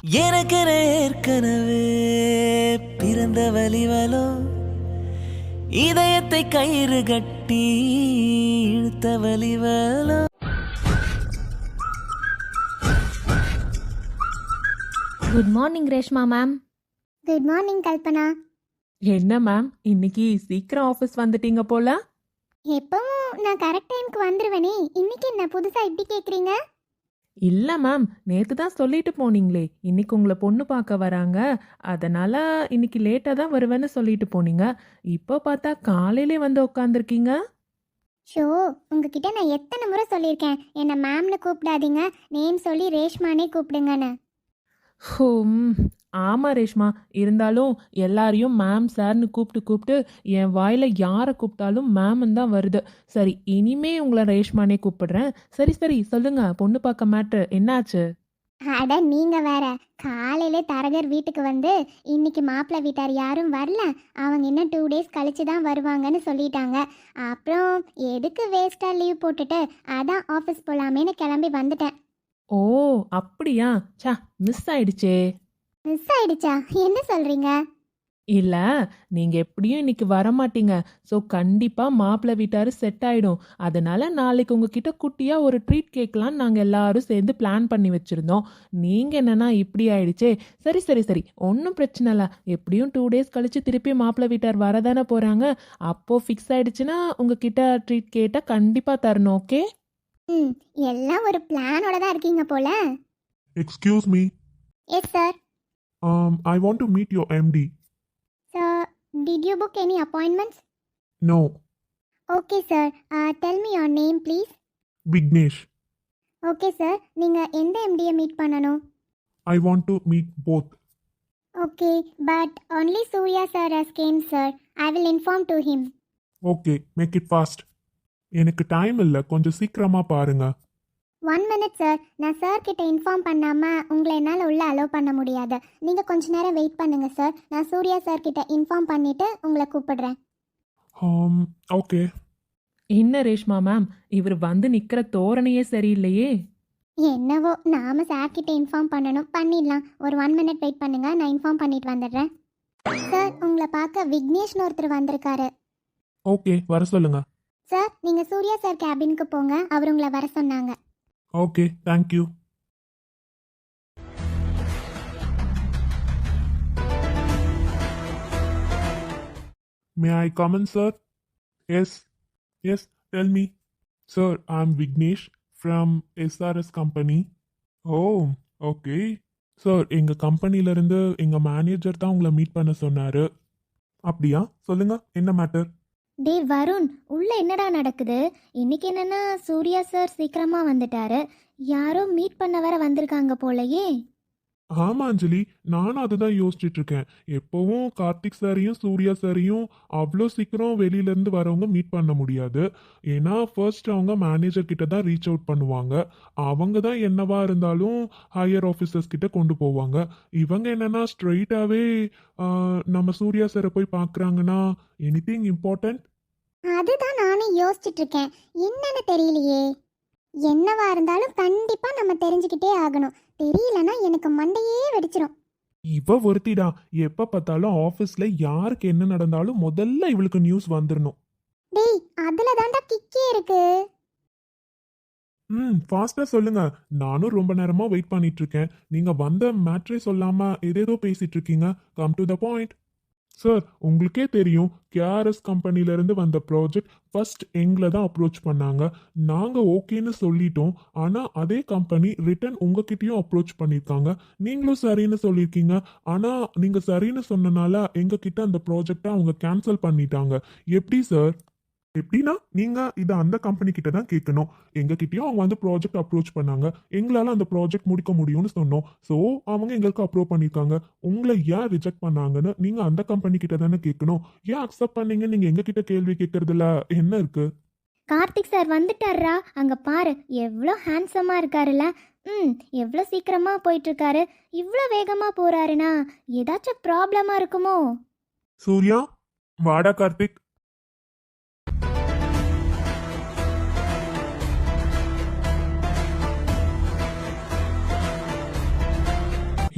எனக்கென ஏற்கனவே பிறந்த வலிவலோ இதயத்தை கயிறு கட்டி இழுத்த வலிவலோ. Good morning Reshma ma'am. Good morning Kalpana. என்ன மேம், இன்னைக்கு சீக்கிரம் ஆஃபீஸ் வந்துட்டீங்க போல. எப்பவும் நான் கரெக்ட் டைம்க்கு வந்துருவேனே, இன்னைக்கு என்ன புதுசா இப்படி கேக்குறீங்க? இல்ல மேம், நேத்து தான் சொல்லிட்டு போனீங்களே இன்னைக்கு உங்களை பொண்ணு பார்க்க வராங்க, அதனால இன்னைக்கு லேட்டா தான் வருவேன்னு சொல்லிட்டு போனீங்க. இப்போ பார்த்தா காலையிலே வந்து உட்காந்துருக்கீங்க. ஷோ, உங்ககிட்ட நான் எத்தனை முறை சொல்லியிருக்கேன் என்ன மேம்னு கூப்பிடாதீங்க, நேம் சொல்லி ரேஷ்மானே கூப்பிடுங்கன்னு. ஹோம், ஆமா ரேஷ்மா, இருந்தாலும் எல்லாரையும் மேம் சார்னு கூப்பிட்டு கூப்பிட்டு என் வாயில யாரை கூப்பிட்டாலும் மேம்னு தான் வருது. சரி, இனிமே உங்களை ரேஷ்மானே கூப்பிடுறேன். சரி சரி, சொல்லுங்க, பொண்ணு பார்க்க மேட்ரு என்னாச்சு? அட நீங்க வேற, காலையிலே தரகர் வீட்டுக்கு வந்து இன்னைக்கு மாப்பிள்ளை வீட்டார் யாரும் வரல, அவங்க இன்னும் 2 days கழிச்சு தான் வருவாங்கன்னு சொல்லிட்டாங்க. அப்புறம் எதுக்கு வேஸ்டா லீவ் போட்டுட்டு அதான் ஆஃபீஸ் போலாமேன்னு கிளம்பி வந்துட்டேன். ஓ அப்படியா, சா, மிஸ் ஆயிடுச்சே. மிஸ் ஆயிடுச்சா? என்ன சொல்றீங்க? இல்ல, நீங்க எப்படியும் இன்னைக்கு வரமாட்டீங்க. ஸோ கண்டிப்பா மாப்பிள்ளை வீட்டாரு செட் ஆயிடும். அதனால நாளைக்கு உங்ககிட்ட குட்டியா ஒரு ட்ரீட் கேட்கலான்னு நாங்க எல்லாரும் சேர்ந்து பிளான் பண்ணி வச்சிருந்தோம். நீங்க என்னன்னா இப்படி ஆயிடுச்சே. சரி சரி சரி, ஒன்றும் பிரச்சனை இல்லை. எப்படியும் 2 days கழிச்சு திருப்பி மாப்பிள்ளை வீட்டார் வரதானே போறாங்க. அப்போ ஃபிக்ஸ் ஆயிடுச்சுன்னா உங்ககிட்ட ட்ரீட் கேட்டா கண்டிப்பா தரணும். ஓகே? ம், எல்லாம் ஒரு பிளானோட தான் இருக்கீங்க போல. Excuse me. Yes sir. I want to meet your MD. Sir, did you book any appointments? No, okay sir. Tell me your name please. Vignesh. Okay sir, நீங்கள் எந்த எம்டியை மீட் பண்ணணும்? I want to meet both. Okay, but only Surya sir has came sir. I will inform to him. Okay, make it fast. எனக்கு time இல்லை, கொஞ்சம் சீக்கிரமா பாருங்க. 1 minute sir. நான் சார் கிட்ட இன்ஃபார்ம் பண்ணாமல் உங்களை என்னால் உள்ள அலோவ் பண்ண முடியாது. நீங்கள் கொஞ்ச நேரம் வெயிட் பண்ணுங்கள் சார். நான் சூர்யா சார் கிட்ட இன்ஃபார்ம் பண்ணிவிட்டு உங்களை கூப்பிடுறேன். Okay. என்ன ரேஷ்மா மேம், இவர் வந்து நிக்கிற தோரணையே சரியில்லையே. என்னவோ, நாம சார் கிட்ட இன்ஃபார்ம் பண்ணணும், பண்ணிடலாம். ஒரு 1 minute வெயிட் பண்ணுங்க, நான் இன்ஃபார்ம் பண்ணிட்டு வந்துடுறேன். சார், உங்களை பார்க்க விக்னேஷ்னு ஒருத்தர் வந்திருக்காரு. Okay, வர சொல்லுங்க. சார், நீங்கள் சூர்யா சார் கேபினுக்கு போங்க, அவர் உங்களை வர சொன்னாங்க. Okay, thank you. May I come in, sir? Yes. Yes, tell me. Sir, I'm Vignesh from SRS company. Oh, okay. Sir, எங்கள் கம்பெனிலேருந்து எங்கள் மேனேஜர் தான் உங்களை மீட் பண்ண சொன்னார். அப்படியா? சொல்லுங்க, என்ன மேட்டர்? டே வருண், உள்ள என்னடா நடக்குது? இன்னைக்கு என்னன்னா சூர்யா சார் சீக்கிரமா வந்துட்டாரு, யாரோ மீட் பண்ண வர வந்திருக்காங்க போலயே. ஆமா அஞ்சலி, நானும் அதுதான் யோசிச்சுட்டு இருக்கேன். எப்பவும் கார்த்திக் சாரையும் சூர்யா சாரையும் அவ்வளோ சீக்கிரம் வெளியிலேருந்து வரவங்க மீட் பண்ண முடியாது. ஏன்னா ஃபர்ஸ்ட் அவங்க மேனேஜர் கிட்ட தான் ரீச் அவுட் பண்ணுவாங்க. அவங்க தான் என்னவா இருந்தாலும் ஹையர் ஆஃபீஸர்ஸ் கிட்ட கொண்டு போவாங்க. இவங்க என்னன்னா ஸ்ட்ரெயிட்டாகவே நம்ம சூர்யா சாரை போய் பார்க்குறாங்கன்னா எனிதிங் இம்பார்ட்டன்ட்? அதுதான் நானும் யோசிச்சுட்டு இருக்கேன், என்னன்னு தெரியலையே. என்னவா இருந்தாலும் கண்டிப்பா நம்ம தெரிஞ்சுக்கிட்டே ஆகணும். தெரியலன்னா எனக்கு மண்டையே வெடிச்சிடும். இவ ஒருத்திடா, எப்போ பார்த்தாலும் ஆஃபீஸில் யாருக்கு என்ன நடந்தாலும் முதல்ல இவளுக்கு நியூஸ் வந்துடணும். டேய், அதுல தாண்டா கிக்கே இருக்கு. ஃபாஸ்ட்டாக சொல்லுங்க. நானும் ரொம்ப நேரமாக வெயிட் பண்ணிட்டு இருக்கேன். நீங்கள் வந்த மேட்ரே சொல்லாமல் ஏதேதோ பேசிட்டு இருக்கீங்க. Come to the point. Sir, உங்களுக்கே தெரியும், கேஆர்எஸ் கம்பெனிலேருந்து வந்த ப்ராஜெக்ட் ஃபர்ஸ்ட் எங்களை தான் அப்ரோச் பண்ணாங்க. நாங்கள் ஓகேன்னு சொல்லிட்டோம். ஆனால் அதே கம்பெனி ரிட்டன் உங்ககிட்டயும் அப்ரோச் பண்ணியிருக்காங்க. நீங்களும் சரின்னு சொல்லியிருக்கீங்க. ஆனால் நீங்கள் சரின்னு சொன்னனால எங்ககிட்ட அந்த ப்ராஜெக்டை அவங்க கேன்சல் பண்ணிட்டாங்க. எப்படி சார்? எப்படின்னா, நீங்கள் இதை அந்த கம்பெனி கிட்ட தான் கேட்கணும். எங்ககிட்டயும் அவங்க வந்து ப்ராஜெக்ட் அப்ரோச் பண்ணாங்க. எங்களால் அந்த ப்ராஜெக்ட் முடிக்க முடியும்னு சொன்னோம். ஸோ அவங்க எங்களுக்கு அப்ரோவ் பண்ணியிருக்காங்க. உங்களை ஏன் ரிஜெக்ட் பண்ணாங்கன்னு நீங்கள் அந்த கம்பெனி கிட்ட தானே கேட்கணும். ஏன் அக்செப்ட் பண்ணீங்கன்னு நீங்கள் எங்ககிட்ட கேள்வி கேட்கறதுல என்ன இருக்கு? கார்த்திக் சார் வந்துட்டாரா? அங்க பாரு, எவ்வளோ ஹேண்ட்ஸமா இருக்காருல்ல. எவ்வளோ சீக்கிரமா போயிட்டு இருக்காரு. இவ்வளோ வேகமா போறாருன்னா ஏதாச்சும் ப்ராப்ளமா இருக்குமோ? சூர்யா, வாடா. கார்த்திக்,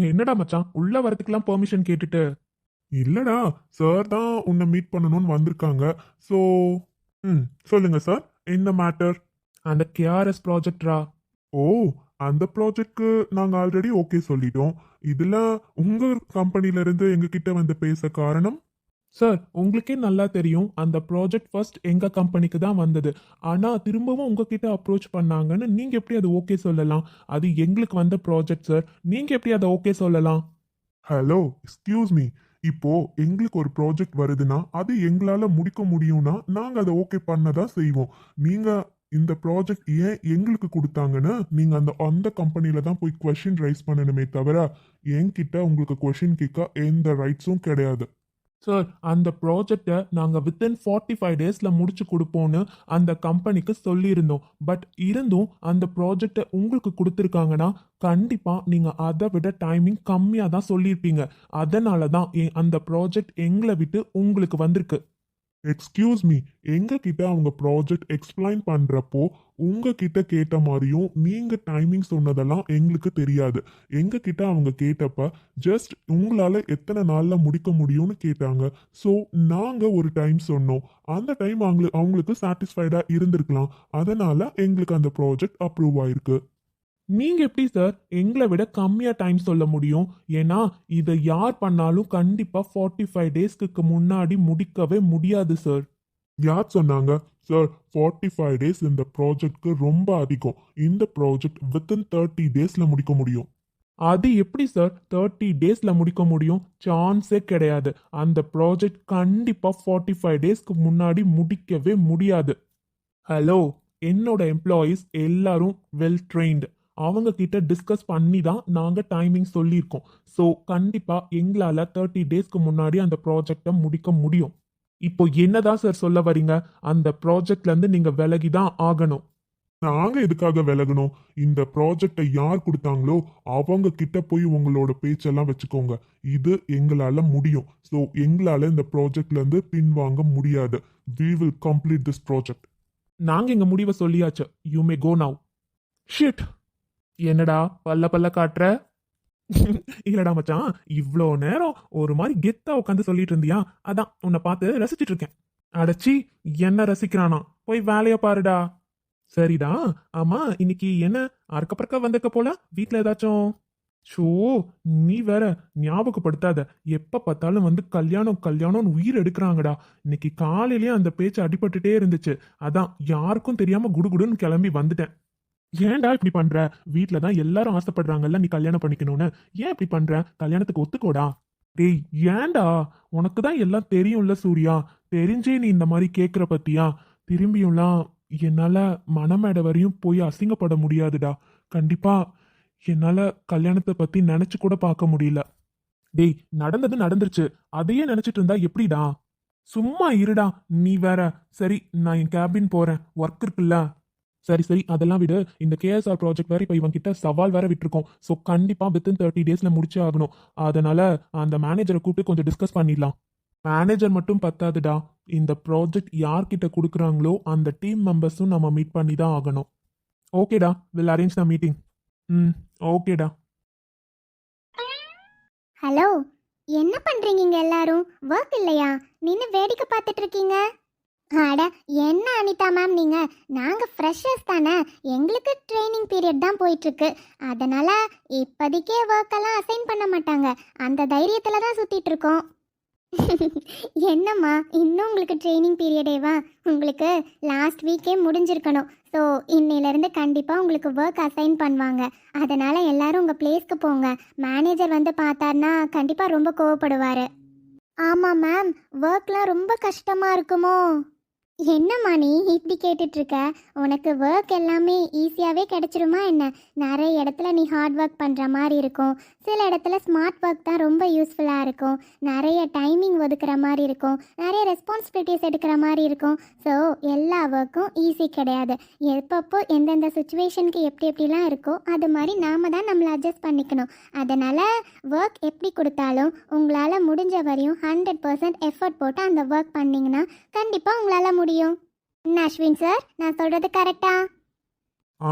என்னடா மச்சான் உள்ள வரதுக்கெல்லாம் பெர்மிஷன் கேட்டுட்டு? இல்லடா, சார் தான் உன்னை மீட் பண்ணணும்னு வந்திருக்காங்க. ஸோ சொல்லுங்க சார், என்ன மேட்டர்? அந்த கேஆர்எஸ் ப்ராஜெக்ட்ரா? ஓ, அந்த ப்ராஜெக்ட்க்கு நாங்கள் ஆல்ரெடி ஓகே சொல்லிட்டோம். இதில் உங்கள் கம்பெனிலேருந்து எங்ககிட்ட வந்து பேச காரணம்? சார் உங்களுக்கே நல்லா தெரியும் அந்த ப்ராஜெக்ட் ஃபர்ஸ்ட் எங்க கம்பெனிக்கு தான் வந்தது. ஆனா திரும்பவும் உங்ககிட்ட அப்ரோச் பண்ணாங்கன்னு நீங்க எப்படி அதை ஓகே சொல்லலாம்? அது எங்களுக்கு வந்த ப்ராஜெக்ட் சார், நீங்க எப்படி அதை ஓகே சொல்லலாம்? Hello, excuse me. இப்போ எங்களுக்கு ஒரு ப்ராஜெக்ட் வருதுன்னா அது எங்களால முடிக்க முடியும்னா நாங்க அதை ஓகே பண்ணதான் செய்வோம். நீங்க இந்த ப்ராஜெக்ட் ஏன் எங்களுக்கு கொடுத்தாங்கன்னு நீங்க அந்த அந்த கம்பெனில தான் போய் கொஷின் ரைஸ் பண்ணணுமே தவிர என்கிட்ட உங்களுக்கு கொஷின் கேட்க எந்த ரைட்ஸும் கிடையாது. சார் அந்த ப்ராஜெக்டை நாங்கள் வித்தின் 45 டேஸில் முடிச்சு கொடுப்போன்னு அந்த கம்பெனிக்கு சொல்லியிருந்தோம். பட் இருந்தும் அந்த ப்ராஜெக்டை உங்களுக்கு கொடுத்துருக்காங்கன்னா கண்டிப்பாக நீங்கள் அதை விட டைமிங் கம்மியாக தான் சொல்லியிருப்பீங்க. அதனால தான் அந்த ப்ராஜெக்ட் எங்களை விட்டு உங்களுக்கு வந்திருக்கு. எக்ஸ்கியூஸ் மீ, எங்க கிட்ட அவங்க ப்ராஜெக்ட் எக்ஸ்பிளைன் பண்றப்போ உங்ககிட்ட கேட்ட மாதிரியும் நீங்க டைமிங் சொன்னதெல்லாம் எங்களுக்கு தெரியாது. எங்க கிட்ட அவங்க கேட்டப்ப ஜஸ்ட் உங்களால எத்தனை நாள்ல முடிக்க முடியும்னு கேட்டாங்க. ஸோ நாங்க ஒரு டைம் சொன்னோம். அந்த டைம் அவங்களுக்கு சாட்டிஸ்ஃபைடா இருந்திருக்கலாம். அதனால எங்களுக்கு அந்த ப்ராஜெக்ட் அப்ரூவ் ஆயிருக்கு. நீங்க எப்படி சார் எங்களை விட கம்மியா டைம் சொல்ல முடியும்? ஏன்னா இதை யார் பண்ணாலும் கண்டிப்பா 45 டேஸ்க்கு முன்னாடி முடிக்கவே முடியாது சார். யார் சொன்னாங்க? சார், 45 டேஸ் இந்த ப்ராஜெக்ட்க்கு ரொம்ப அதிகம். இந்த ப்ராஜெக்ட் வித்தின் 30 டேஸ்ல முடிக்க முடியும். அது எப்படி சார் 30 டேஸ்ல முடிக்க முடியும்? சான்ஸே கிடையாது. அந்த ப்ராஜெக்ட் கண்டிப்பா 45 டேஸ்க்கு முன்னாடி முடிக்கவே முடியாது. ஹலோ, என்னோட எம்ப்ளாயீஸ் எல்லாரும் வெல் ட்ரெயின்டு. அவங்க கிட்ட டிஸ்கஸ் பண்ணி தான் நாங்கள் டைமிங் சொல்லியிருக்கோம். ஸோ கண்டிப்பாக எங்களால் 30 டேஸ்க்கு முன்னாடி அந்த ப்ராஜெக்டை முடிக்க முடியும். இப்போ என்னதான் சார் சொல்ல வரீங்க? அந்த ப்ராஜெக்ட்லேருந்து நீங்கள் விலகி தான் ஆகணும். நாங்க எதுக்காக விலகணும்? இந்த ப்ராஜெக்டை யார் கொடுத்தாங்களோ அவங்க கிட்ட போய் உங்களோட பேச்செல்லாம் வச்சுக்கோங்க. இது எங்களால முடியும். ஸோ எங்களால இந்த ப்ராஜெக்ட்ல இருந்து பின்வாங்க முடியாது. We will complete this project. நாங்கள் எங்கள் முடிவை சொல்லியாச்சு. You may go now. Shit, என்னடா பல்ல பல்ல காட்டுற? இல்லடா மச்சான், இவ்வளோ நேரம் ஒரு மாதிரி கெத்தா உட்காந்து சொல்லிட்டு இருந்தியா, அதான் உன்னை பார்த்து ரசிச்சிட்டு இருக்கேன். அடச்சி, என்ன ரசிக்கிறானா? போய் வேலைய பாருடா. சரிடா, ஆமா இன்னைக்கு என்ன அறக்கப்பறக்க வந்திருக்க போல? வீட்டில் ஏதாச்சும்? ஷோ, நீ வேற ஞாபகப்படுத்தாத. எப்ப பார்த்தாலும் வந்து கல்யாணம் கல்யாணம்னு உயிர் எடுக்கிறாங்கடா. இன்னைக்கு காலையிலேயே அந்த பேச்சு அடிபட்டுட்டே இருந்துச்சு. அதான் யாருக்கும் தெரியாம குடுகுடுன்னு கிளம்பி வந்துட்டேன். ஏன்டா இப்படி பண்ற? வீட்ல தான் எல்லாரும் ஆசைப்படுறாங்கல்ல நீ கல்யாணம் பண்ணிக்கணும்னு. ஏன் இப்படி பண்ற? கல்யாணத்துக்கு ஒத்துக்கோடா. டேய், ஏன்டா? உனக்கு தான் எல்லாம் தெரியும்ல சூர்யா. தெரிஞ்சே நீ இந்த மாதிரி கேக்குற பத்தியா? திரும்பியும்லாம் என்னால மனமேடை வரையும் போய் அசிங்கப்பட முடியாதுடா. கண்டிப்பா என்னால கல்யாணத்தை பத்தி நினைச்சு கூட பார்க்க முடியல. டேய், நடந்தது நடந்துருச்சு. அதையே நினைச்சிட்டு இருந்தா எப்படிடா? சும்மா இருடா நீ வேற. சரி, நான் என் கேபின் போறேன், ஒர்க் இருக்குல்ல. சரி சரி, அதெல்லாம் விடு. இந்த கேஎஸ்ஆர் ப்ராஜெக்ட் வேற இப்போ இவன் கிட்ட சவால் வேற விட்டுருக்கோம். ஸோ கண்டிப்பா வித்தின் 30 டேஸ்ல முடிச்சே ஆகணும். அதனால அந்த மேனேஜரை கூப்பிட்டு கொஞ்சம் டிஸ்கஸ் பண்ணிடலாம். மேனேஜர் மட்டும் பத்தாதுடா, இந்த ப்ராஜெக்ட் யார்கிட்ட கொடுக்குறாங்களோ அந்த டீம் மெம்பர்ஸும் நம்ம மீட் பண்ணி தான் ஆகணும். ஓகேடா, வில் அரேஞ்ச் த மீட்டிங். ஓகேடா. ஹலோ, என்ன பண்றீங்க இங்க எல்லாரும்? ஒர்க் இல்லையா? நின்று வேடிக்கை பார்த்துட்டு இருக்கீங்க. அட என்ன அனிதா மேம், நீங்க நாங்க ஃப்ரெஷர்ஸ் தானே, எங்களுக்கு ட்ரைனிங் பீரியட் தான் போயிட்டு இருக்கு. அதனால இப்போதைக்கே ஒர்க் எல்லாம் அசைன் பண்ண மாட்டாங்க. அந்த தைரியத்துல தான் சுத்திட்டு இருக்கோம். என்னம்மா, இன்னும் உங்களுக்கு ட்ரைனிங் பீரியடேவா? உங்களுக்கு லாஸ்ட் வீக்கே முடிஞ்சிருக்கணும். ஸோ இன்னையிலேருந்து கண்டிப்பாக உங்களுக்கு ஒர்க் அசைன் பண்ணுவாங்க. அதனால் எல்லாரும் உங்கள் பிளேஸ்க்கு போங்க. மேனேஜர் வந்து பார்த்தாருன்னா கண்டிப்பாக ரொம்ப கோவப்படுவார். ஆமாம் மேம், ஒர்க்லாம் ரொம்ப கஷ்டமாக இருக்குமோ? என்னம்மா நீ இப்படி கேட்டுட்ருக்க? உனக்கு ஒர்க் எல்லாமே ஈஸியாகவே கிடைச்சிருமா என்ன? நிறைய இடத்துல நீ ஹார்ட் ஒர்க் பண்ணுற மாதிரி இருக்கும். சில இடத்துல ஸ்மார்ட் ஒர்க் தான் ரொம்ப யூஸ்ஃபுல்லாக இருக்கும். நிறைய டைமிங் ஒதுக்குற மாதிரி இருக்கும். நிறைய ரெஸ்பான்சிபிலிட்டிஸ் எடுக்கிற மாதிரி இருக்கும். ஸோ எல்லா ஒர்க்கும் ஈஸி கிடையாது. எப்பப்போ எந்தெந்த சுச்சுவேஷனுக்கு எப்படி எப்படிலாம் இருக்கோ அது மாதிரி நாம் தான் நம்மளை அட்ஜஸ்ட் பண்ணிக்கணும். அதனால் ஒர்க் எப்படி கொடுத்தாலும் உங்களால் முடிஞ்ச வரையும் 100% எஃபர்ட் போட்டு அந்த ஒர்க் பண்ணிங்கன்னா கண்டிப்பாக உங்களால் முடியும். என்ன அஸ்வின் சார், நான் சொல்கிறது கரெக்டா?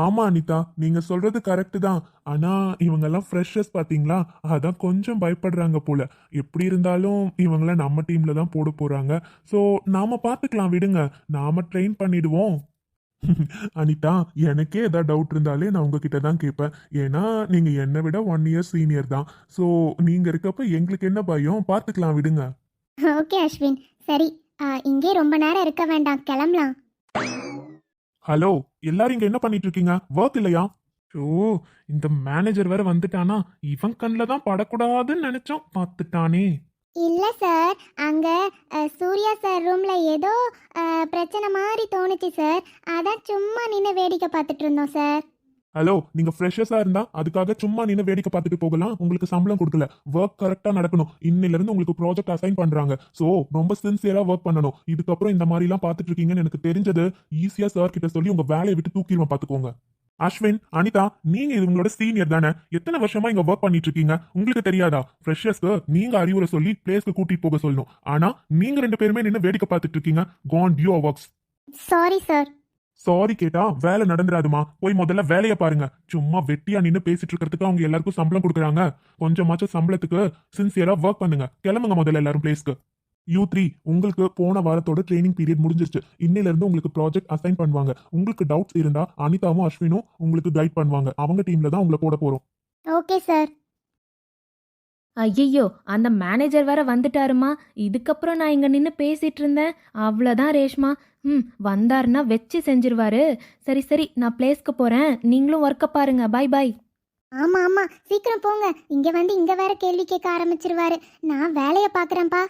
ஆமா அனிதா, நீங்க சொல்றது கரெக்ட் தான். ஆனா இவங்கெல்லாம் ஃப்ரெஷர்ஸ் பாத்தீங்களா, அதான் கொஞ்சம் பயப்படுறாங்க போல. எப்படி இருந்தாலும் இவங்கள நம்ம டீம்ல தான் போட போறாங்க. ஸோ நாம பாத்துக்கலாம் விடுங்க, நாம ட்ரெயின் பண்ணிடுவோம். அனிதா, எனக்கே ஏதாவது டவுட் இருந்தாலே நான் உங்ககிட்ட தான் கேட்பேன். ஏன்னா நீங்க என்னை விட 1 இயர் சீனியர் தான். ஸோ நீங்க இருக்கப்ப எங்களுக்கு என்ன பயம், பாத்துக்கலாம் விடுங்க. ஓகே அஸ்வின், சரி. இங்கே ரொம்ப நேரம் இருக்க வேண்டாம், கிளம்பலாம். ஹலோ, எல்லாரும் இங்க என்ன பண்ணிட்டு இருக்கீங்க? ஒர்க் இல்லையா? ஓ, இந்த மேனேஜர் வேற வந்துட்டானா? இவன் கண்ணில் தான் படக்கூடாதுன்னு நினைச்சோம், பார்த்துட்டானே. இல்லை சார், அங்கே சூர்யா சார் ரூமில் ஏதோ பிரச்சனை மாதிரி தோணுச்சு சார். அதான் சும்மா நின்று வேடிக்கை பார்த்துட்டு இருந்தோம் சார். ஹலோ, நீங்க ஃப்ரெஷர்ஸா இருந்தா அதுக்காக சும்மா நின்று வேடிக்கை பார்த்துட்டு போகலாம். உங்களுக்கு சம்பளம் கொடுக்கல. ஒர்க் கரெக்டா நடக்கணும். இன்னில இருந்து உங்களுக்கு ப்ராஜெக்ட் அசைன் பண்றாங்க. சோ ரொம்ப சின்சியரா ஒர்க் பண்ணணும். இதுக்கப்புறம் இந்த மாதிரி எல்லாம் பார்த்துட்டு இருக்கீங்கன்னு எனக்கு தெரிஞ்சது. ஈஸியா சார் கிட்ட சொல்லி உங்க வேலையை விட்டு தூக்கிடுவேன், பாத்துக்கோங்க. அஸ்வின், அனிதா, நீங்க இவங்களோட சீனியர் தானே? எத்தனை வருஷமா இங்க ஒர்க் பண்ணிட்டு இருக்கீங்க? உங்களுக்கு தெரியாதா? ஃப்ரெஷர்ஸ்க்கு நீங்க அறிவுரை சொல்லி பிளேஸ்க்கு கூட்டிட்டு போக சொல்லணும். ஆனா நீங்க 2 பேருமே நின்று வேடிக்கை பார்த்துட்டு இருக்கீங்க. கான் you works. Sorry sir. Sorry கேட்டா வேலை நடந்துராதுமா. போய் முதல்ல வேலையை பாருங்க. சும்மா வெட்டியா நின்று பேசிட்டு இருக்கிறதுக்கு அவங்க எல்லாருக்கும் சம்பளம் கொடுக்குறாங்க. கொஞ்சமாச்சும் சம்பளத்துக்கு சின்சியரா ஒர்க் பண்ணுங்க. கிளம்புங்க முதல்ல எல்லாரும் பிளேஸ்க்கு. U3, உங்களுக்கு போன வாரத்தோட ட்ரைனிங் பீரியட் முடிஞ்சிருச்சு. இன்னில இருந்து உங்களுக்கு ப்ராஜெக்ட் அசைன் பண்ணுவாங்க. உங்களுக்கு டவுட்ஸ் இருந்தா அனிதாவும் அஸ்வினும் உங்களுக்கு கைட் பண்ணுவாங்க. அவங்க டீம்ல தான் உங்களை போட போறோம். Okay sir. ஐயையோ, அந்த மேனேஜர் வேற வந்துட்டாருமா. இதுக்கப்புறம் நான் இங்க நின்று பேசிட்டு இருந்தேன். அவ்வளோதான் ரேஷ்மா. வந்தாருன்னா வச்சு செஞ்சிருவாரு. சரி சரி, நான் பிளேஸ்க்கு போறேன். நீங்களும் ஒர்க்கை பாருங்க. Bye bye. ஆமா ஆமா, சீக்கிரம் போங்க. இங்க வந்து இங்க வேற கேள்வி கேட்க ஆரம்பிச்சிருவாரு. நான் வேலையை பார்க்கறேன்ப்பா.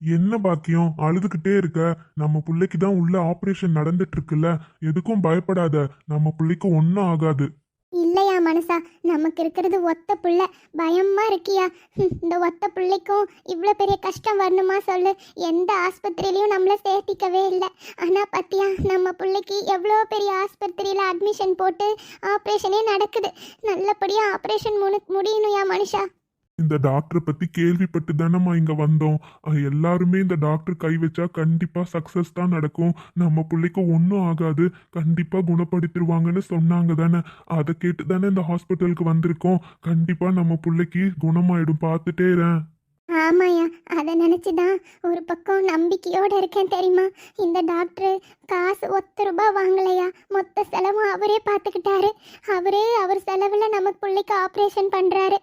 என்ன பாக்கியம், அழுதுகிட்டே இருக்க? நம்ம பிள்ளைக்கு தான் உள்ள ஆபரேஷன் நடந்துட்டு இருக்குல்ல. எதுக்கும் பயப்படாத. நம்ம பிள்ளைக்கு ஒன்னும் ஆகாது. இல்லையா மனசா, நமக்கு இருக்கிறது ஒத்த புள்ள. பயமா இருக்கியா? இந்த ஒத்த பிள்ளைக்கும் இவ்வளோ பெரிய கஷ்டம் வரணுமா சொல்லு? எந்த ஆஸ்பத்திரியிலையும் நம்மளை சேர்த்திக்கவே இல்லை. ஆனால் பத்தியா, நம்ம பிள்ளைக்கு எவ்வளோ பெரிய ஆஸ்பத்திரியில் அட்மிஷன் போட்டு ஆப்ரேஷனே நடக்குது. நல்லபடியாக ஆப்ரேஷன் முடியணுயா மனுஷா. இந்த டாக்டரை பத்தி கேள்விப்பட்டு தானம்மா இங்க வந்தோம். எல்லாருமே இந்த டாக்டர் கை வச்சா கண்டிப்பா சக்சஸ் தான் நடக்கும். நம்ம பிள்ளைக்கு ஒன்றும் ஆகாது, கண்டிப்பா குணப்படுத்திடுவாங்கன்னு சொன்னாங்க தானே. அதை கேட்டு தானே இந்த ஹாஸ்பிட்டலுக்கு வந்திருக்கோம். கண்டிப்பா நம்ம பிள்ளைக்கு குணமாயிடும், பார்த்துட்டே இருறேன். ஆமாயா, அதை நினச்சி தான் ஒரு பக்கம் நம்பிக்கையோடு இருக்கேன் தெரியுமா. இந்த டாக்டர் காசு ₹1 வாங்கலையா. மொத்த செலவும் அவரே பார்த்துக்கிட்டாரு. அவர் செலவில் நம்ம பிள்ளைக்கு ஆப்ரேஷன் பண்ணுறாரு.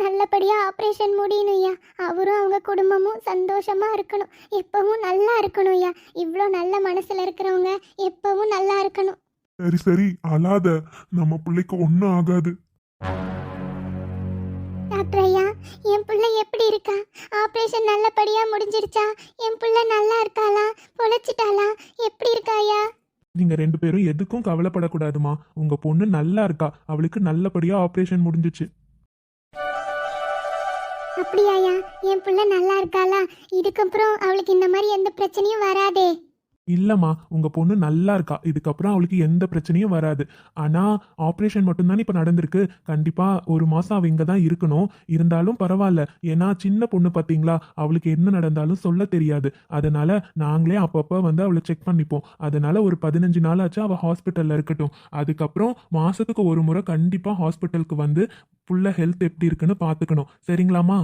நல்லபடியாக ஆப்ரேஷன் முடியணும்யா. அவரும் அவங்க குடும்பமும் சந்தோஷமாக இருக்கணும். எப்பவும் நல்லா இருக்கணும்யா. இவ்வளோ நல்ல மனசில் இருக்கிறவங்க எப்பவும் நல்லா இருக்கணும். சரி சரி, அழாத. நம்ம பிள்ளைக்கு ஒன்றும் ஆகாது. டாக்டர் ஐயா, என் பிள்ளை எப்படி இருக்கா? ஆப்ரேஷன் நல்லபடியா முடிஞ்சிருச்சா? என் பிள்ளை நல்லா இருக்காளா? பொழைச்சிட்டாளா? எப்படி இருக்கா ஐயா? நீங்க 2 பேரும் எதுக்கும் கவலைப்படக்கூடாதுமா. உங்க பொண்ணு நல்லா இருக்கா. அவளுக்கு நல்லபடியா ஆபரேஷன் முடிஞ்சிச்சு. அப்படியாயா? என் பிள்ளை நல்லா இருக்காளா? இதுக்கப்புறம் அவளுக்கு இந்த மாதிரி எந்த பிரச்சனையும் வராதே. இல்லம்மா, உங்க பொண்ணு நல்லா இருக்கா. இதுக்கப்புறம் அவளுக்கு எந்த பிரச்சனையும் வராது. ஆனா ஆப்ரேஷன் மட்டும்தானே இப்ப நடந்திருக்கு. கண்டிப்பா 1 மாசம் அவ இங்க தான் இருக்கணும். இருந்தாலும் பரவாயில்ல. ஏன்னா சின்ன பொண்ணு பாத்தீங்களா, அவளுக்கு என்ன நடந்தாலும் சொல்ல தெரியாது. அதனால நாங்களே அப்பப்ப வந்து அவளை செக் பண்ணிப்போம். அதனால ஒரு 15 நாளாச்சும் அவ ஹாஸ்பிட்டல்ல இருக்கட்டும். அதுக்கப்புறம் மாசத்துக்கு 1 முறை கண்டிப்பா ஹாஸ்பிட்டலுக்கு வந்து புள்ள ஹெல்த் எப்படி இருக்குன்னு பாத்துக்கணும். சரிங்களாமா?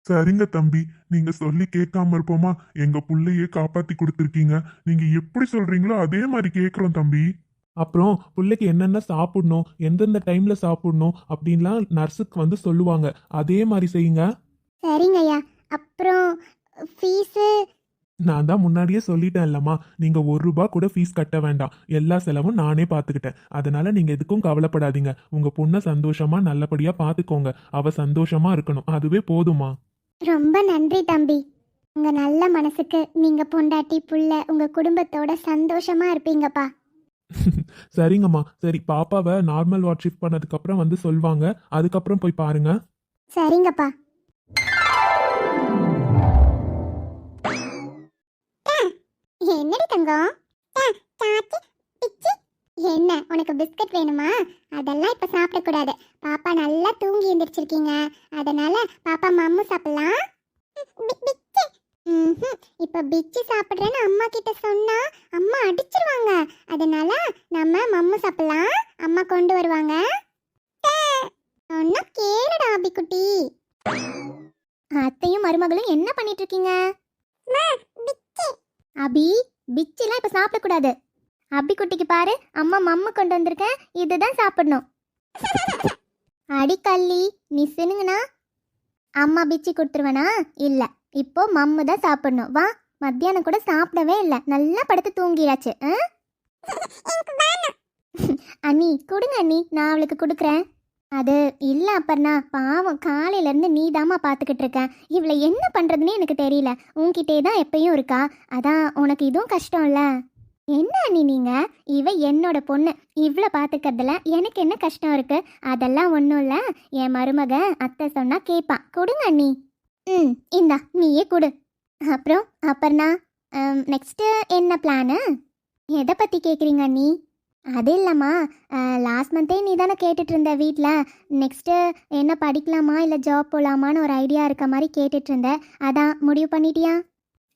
சரிங்க தம்பி, நீங்க சொல்லி கேட்காம இருப்போமா? எங்க புள்ளையே காப்பாத்தி கொடுத்துருக்கீங்க. நீங்க எப்படி சொல்றீங்களோ அதே மாதிரி கேக்குறோம் தம்பி. அப்புறம் பிள்ளைக்கு என்னென்ன சாப்பிடணும், எந்தெந்த டைம்ல சாப்பிடணும் அப்படின்லாம் நர்ஸுக்கு வந்து சொல்லுவாங்க. அதே மாதிரி செய்யுங்க. சரிங்க ஐயா. அப்புறம் ஃபீஸு? நான் தான் முன்னாடியே சொல்லிட்டேன் இல்லம்மா, நீங்க ₹1 கூட ஃபீஸ் கட்ட வேண்டாம். எல்லா செலவும் நானே பார்த்துக்கிட்டேன். அதனால நீங்க எதுக்கும் கவலைப்படாதீங்க. உங்க பொண்ணை சந்தோஷமா நல்லபடியா பார்த்துக்கோங்க. அவ சந்தோஷமா இருக்கணும், அதுவே போதுமா. ரொம்ப நன்றி தம்பி. உங்க நல்ல மனசுக்கு நீங்க பொண்டாட்டி புள்ள உங்க குடும்பத்தோட சந்தோஷமா இருப்பீங்கப்பா. சரிங்கம்மா. சரி, பாப்பாவை நார்மல் வார்ட் ஷிஃப்ட் பண்ணதுக்கு அப்புறம் வந்து சொல்வாங்க. அதுக்கப்புறம் போய் பாருங்க. சரிங்கப்பா. என்னடி தங்கம்? என்ன, உனக்கு பிஸ்கட் வேணுமா? அதெல்லாம் இப்ப சாப்பிடக்கூடாது. பாப்பா நல்லா தூங்கி எந்திரிச்சிருக்கீங்க. அதனால பாப்பா மம்மு சாப்பிடலாம். இப்ப பிச்சி சாப்பிடுறேன்னு அம்மா கிட்ட சொன்னா அம்மா அடிச்சிருவாங்க. அதனால நம்ம மம்மு சாப்பிடலாம். அம்மா கொண்டு வருவாங்க. சொன்னா கேளுடா அபிக்குட்டி. அத்தையும் மருமகளும் என்ன பண்ணிட்டு இருக்கீங்க? அபி, பிச்சிலாம் இப்ப சாப்பிடக்கூடாது. அபிக்குட்டிக்கு பாரு, அம்மா மம்மு கொண்டு வந்திருக்கேன், இதுதான் சாப்பிடணும். அடிக்கல்லி, நீ சினுங்கனா அம்மா பிச்சி கொடுத்துருவேனா? இல்ல, இப்போ மம்மு தான் சாப்பிடணும். வா, மத்தியானம் கூட சாப்பிடவே இல்லை, நல்லா படுத்து தூங்கியாச்சு. அண்ணி கொடுங்க அண்ணி, நான் அவளுக்கு கொடுக்குறேன். அது இல்லை அப்பர்ணா, பாவம் காலையிலேருந்து நீ தாம்மா பார்த்துக்கிட்டு இருக்கேன். இவளை என்ன பண்ணுறதுன்னு எனக்கு தெரியல. உன்கிட்டே தான் எப்பயும் இருக்கா, அதான் உனக்கு இதுவும் கஷ்டம் இல்லை. என்ன அண்ணி நீங்கள், இவ என்னோட பொண்ணு, இவ்வளோ பார்த்துக்கிறதுல எனக்கு என்ன கஷ்டம் இருக்குது? அதெல்லாம் ஒன்றும் இல்லை. என் மருமக அத்தை சொன்னால் கேட்பான். கொடுங்க அண்ணி. இந்தா நீயே கொடு. அப்புறம் அப்பர்ணா, நெக்ஸ்ட்டு என்ன பிளானு? எதை பற்றி கேட்குறீங்க அண்ணி? அது இல்லைம்மா, லாஸ்ட் மந்த்தே நீ தானே கேட்டுட்டு இருந்த வீட்டில் நெக்ஸ்ட்டு என்ன படிக்கலாமா இல்லை ஜாப் போகலாமான்னு ஒரு ஐடியா இருக்க மாதிரி கேட்டுட்டு இருந்த. அதான் முடிவு பண்ணிட்டியா?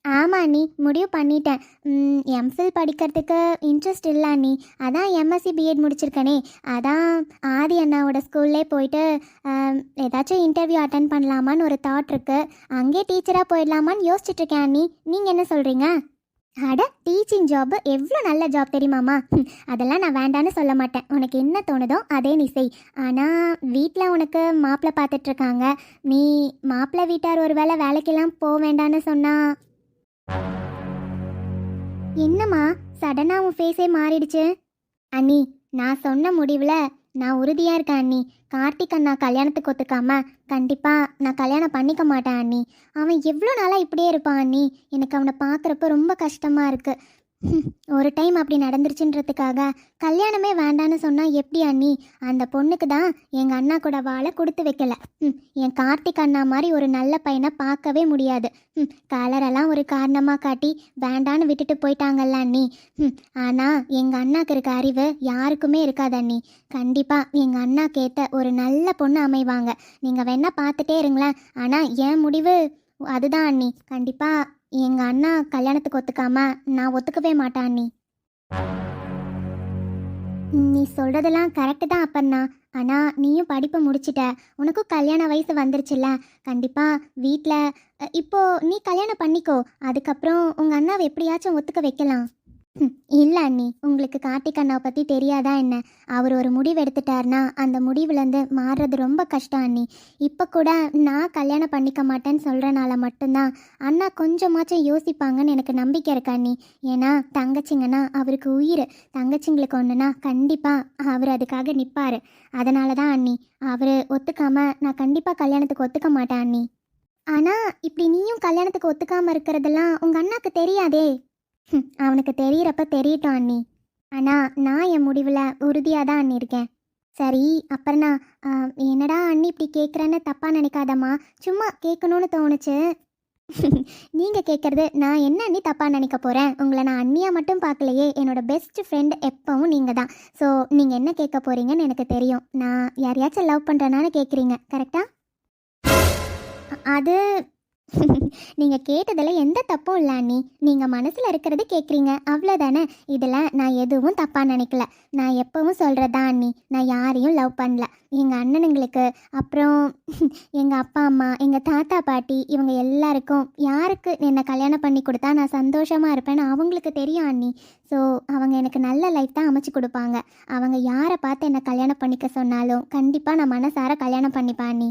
ஆமாம் அண்ணி, முடிவு பண்ணிட்டேன். எம்ஃபில் படிக்கிறதுக்கு இன்ட்ரெஸ்ட் இல்லை அண்ணி, அதான் எம்எஸ்சி பிஎட் முடிச்சிருக்கனே. அதான் ஆதி அண்ணாவோட ஸ்கூல்லே போயிட்டு ஏதாச்சும் இன்டர்வியூ அட்டன் பண்ணலாமான்னு ஒரு தாட் இருக்குது. அங்கேயே டீச்சராக போயிடலாமான்னு யோசிச்சுட்ருக்கேன் அண்ணி. நீங்கள் என்ன சொல்கிறீங்க? அட, டீச்சிங் ஜாப் எவ்வளோ நல்ல ஜாப் தெரியுமாம்மா. அதெல்லாம் நான் வேண்டான்னு சொல்ல மாட்டேன். உனக்கு என்ன தோணுதோ அதே நீ செய். ஆனால் வீட்டில் உனக்கு மாப்பிள்ளை பார்த்துட்ருக்காங்க. நீ மாப்பிள்ளை வீட்டார் ஒரு வேளை வேலைக்கெல்லாம் போக வேண்டான்னு சொன்னா. என்னம்மா சடனாக உன் ஃபேஸே மாறிடுச்சு? அண்ணி, நான் சொன்ன முடிவில் நான் உறுதியாக இருக்கேன் அண்ணி. கார்த்திக் அண்ணா கல்யாணத்துக்கு ஒத்துக்காம கண்டிப்பாக நான் கல்யாணம் பண்ணிக்க மாட்டேன் அண்ணி. அவன் எவ்வளோ நாளாக இப்படியே இருப்பான் அண்ணி. எனக்கு அவனை பார்க்குறப்ப ரொம்ப கஷ்டமாக இருக்குது. ஒரு டைம் அப்படி நடந்துருச்சுன்றதுக்காக கல்யாணமே வேண்டான்னு சொன்னால் எப்படி அண்ணி? அந்த பொண்ணுக்கு தான் எங்கள் அண்ணா கூட வாழை கொடுத்து வைக்கல. என் கார்த்திக் அண்ணா மாதிரி ஒரு நல்ல பையனை பார்க்கவே முடியாது. கலரெல்லாம் ஒரு காரணமாக காட்டி வேண்டான்னு விட்டுட்டு போயிட்டாங்கல்ல அண்ணி. ஆனால் எங்கள் அண்ணாக்கு இருக்க அறிவு யாருக்குமே இருக்காது அண்ணி. கண்டிப்பாக எங்கள் அண்ணாக்கு ஏற்ற ஒரு நல்ல பொண்ணு அமைவாங்க. நீங்கள் வேணா பார்த்துட்டே இருங்களேன். ஆனால் என் முடிவு அதுதான் அண்ணி. கண்டிப்பாக எங்கள் அண்ணா கல்யாணத்துக்கு ஒத்துக்காம நான் ஒத்துக்கவே மாட்டேன் அண்ணி. நீ சொல்கிறதெல்லாம் கரெக்டு தான் அப்பண்ணா. ஆனால் நீயும் படிப்பை முடிச்சிட்ட, உனக்கும் கல்யாண வயசு வந்துருச்சுல்ல. கண்டிப்பாக வீட்டில் இப்போது நீ கல்யாணம் பண்ணிக்கோ, அதுக்கப்புறம் உங்கள் அண்ணாவை எப்படியாச்சும் ஒத்துக்க வைக்கலாம். இல்லை அண்ணி, உங்களுக்கு கார்த்திக் அண்ணாவை பற்றி தெரியாதா என்ன? அவர் ஒரு முடிவு எடுத்துட்டார்னா அந்த முடிவுலேருந்து மாறுறது ரொம்ப கஷ்டம் அண்ணி. இப்போ கூட நான் கல்யாணம் பண்ணிக்க மாட்டேன்னு சொல்கிறனால மட்டும்தான் அண்ணா கொஞ்சமாச்சும் யோசிப்பாங்கன்னு எனக்கு நம்பிக்கை இருக்கு அண்ணி. ஏன்னா தங்கச்சிங்கன்னா அவருக்கு உயிர். தங்கச்சிங்களுக்கு ஒன்றுனா கண்டிப்பாக அவர் அதுக்காக நிற்பார். அதனால தான் அண்ணி அவர் ஒத்துக்காமல் நான் கண்டிப்பாக கல்யாணத்துக்கு ஒத்துக்க மாட்டேன் அண்ணி. ஆனால் இப்படி நீயும் கல்யாணத்துக்கு ஒத்துக்காமல் இருக்கிறதெல்லாம் உங்கள் அண்ணாக்கு தெரியாதே. அவனுக்கு தெரியிறப்ப தெரியட்டும் அண்ணி. ஆனால் நான் என் முடிவில் உறுதியாக தான் அண்ணி இருக்கேன். சரி அப்புறம்னா, என்னடா அண்ணி இப்படி கேட்குறேன்னு தப்பாக நினைக்காதம்மா, சும்மா கேட்கணும்னு தோணுச்சு. நீங்கள் கேட்குறது நான் என்ன அண்ணி தப்பாக நினைக்க போகிறேன்? உங்களை நான் அண்ணியாக மட்டும் பார்க்கலையே, என்னோட பெஸ்ட் ஃப்ரெண்ட் எப்பவும் நீங்கள் தான். ஸோ நீங்கள் என்ன கேட்க போகிறீங்கன்னு எனக்கு தெரியும். நான் யாரையாச்சும் லவ் பண்ணுறேனான்னு கேட்குறீங்க, கரெக்டாக? அது நீங்கள் கேட்டதில் எந்த தப்பும் இல்லை அண்ணி. நீங்கள் மனசில் இருக்கிறது கேட்குறீங்க, அவ்வளோதானே. இதில் நான் எதுவும் தப்பாக நினைக்கல. நான் எப்பவும் சொல்கிறதா அண்ணி, நான் யாரையும் லவ் பண்ணல. எங்கள் அண்ணனுங்களுக்கு, அப்புறம் எங்கள் அப்பா அம்மா, எங்கள் தாத்தா பாட்டி, இவங்க எல்லாருக்கும் யாருக்கு என்னை கல்யாணம் பண்ணி கொடுத்தா நான் சந்தோஷமாக இருப்பேன்னு அவங்களுக்கு தெரியும் அண்ணி. ஸோ அவங்க எனக்கு நல்ல லைஃப் தான் அமைச்சு கொடுப்பாங்க. அவங்க யாரை பார்த்து என்னை கல்யாணம் பண்ணிக்க சொன்னாலும் கண்டிப்பாக நான் மனசார கல்யாணம் பண்ணிப்பேன் அண்ணி.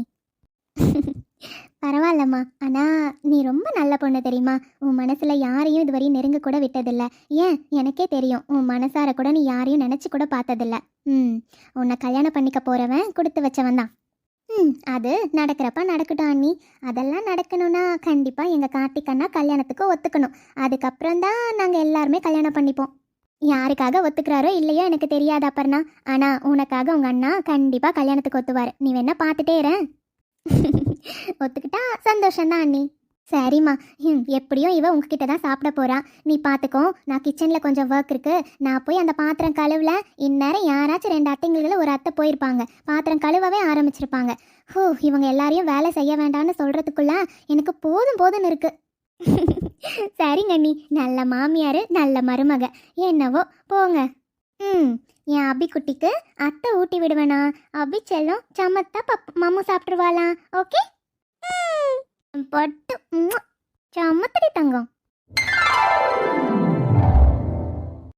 பரவாயில்லம்மா, ஆனால் நீ ரொம்ப நல்ல பொண்ணு தெரியுமா. உன் மனசில் யாரையும் இதுவரையும் நெருங்க கூட விட்டதில்லை. ஏன் எனக்கே தெரியும், உன் மனசார கூட நீ யாரையும் நினச்சி கூட பார்த்ததில்ல. உன்னை கல்யாணம் பண்ணிக்க போகிறவன் கொடுத்து வச்சவன் தான். அது நடக்கிறப்ப நடக்கட்டும் அண்ணி. அதெல்லாம் நடக்கணும்னா கண்டிப்பாக எங்கள் கார்த்திக் அண்ணா கல்யாணத்துக்கு ஒத்துக்கணும். அதுக்கப்புறம் தான் நாங்கள் எல்லாருமே கல்யாணம் பண்ணிப்போம். யாருக்காக ஒத்துக்கிறாரோ இல்லையோ எனக்கு தெரியாது அப்பர்ணா. ஆனால் உனக்காக உங்கள் அண்ணா கண்டிப்பாக கல்யாணத்துக்கு ஒத்துவார். நீ வேணா பார்த்துட்டே இரு. ஒத்துக்கிட்டா சந்தோஷம்தான் அண்ணி. சரிம்மா, எப்படியும் இவ உங்ககிட்ட தான் சாப்பிட போறா, நீ பார்த்துக்கோ. நான் கிச்சனில் கொஞ்சம் ஒர்க் இருக்கு, நான் போய் அந்த பாத்திரம் கழுவல. இந்நேரம் யாராச்சும் 2 அத்தைங்களில் ஒரு அத்தை போயிருப்பாங்க, பாத்திரம் கழுவவே ஆரம்பிச்சிருப்பாங்க. இவங்க எல்லாரையும் வேலை செய்ய வேண்டாம்னு சொல்றதுக்குள்ள எனக்கு போதும் போதும்னு இருக்கு. சரிங்க நீ நல்ல மாமியார் நல்ல மருமக என்னவோ போங்க. என் அபிக்குட்டிக்கு அத்தை ஊட்டி விடுவேனா? அபி செல்லம் சமத்தா மம்மு சாப்பிட்டுருவாளாம். ஓகே பட்டு சமத்தடி தங்கம்.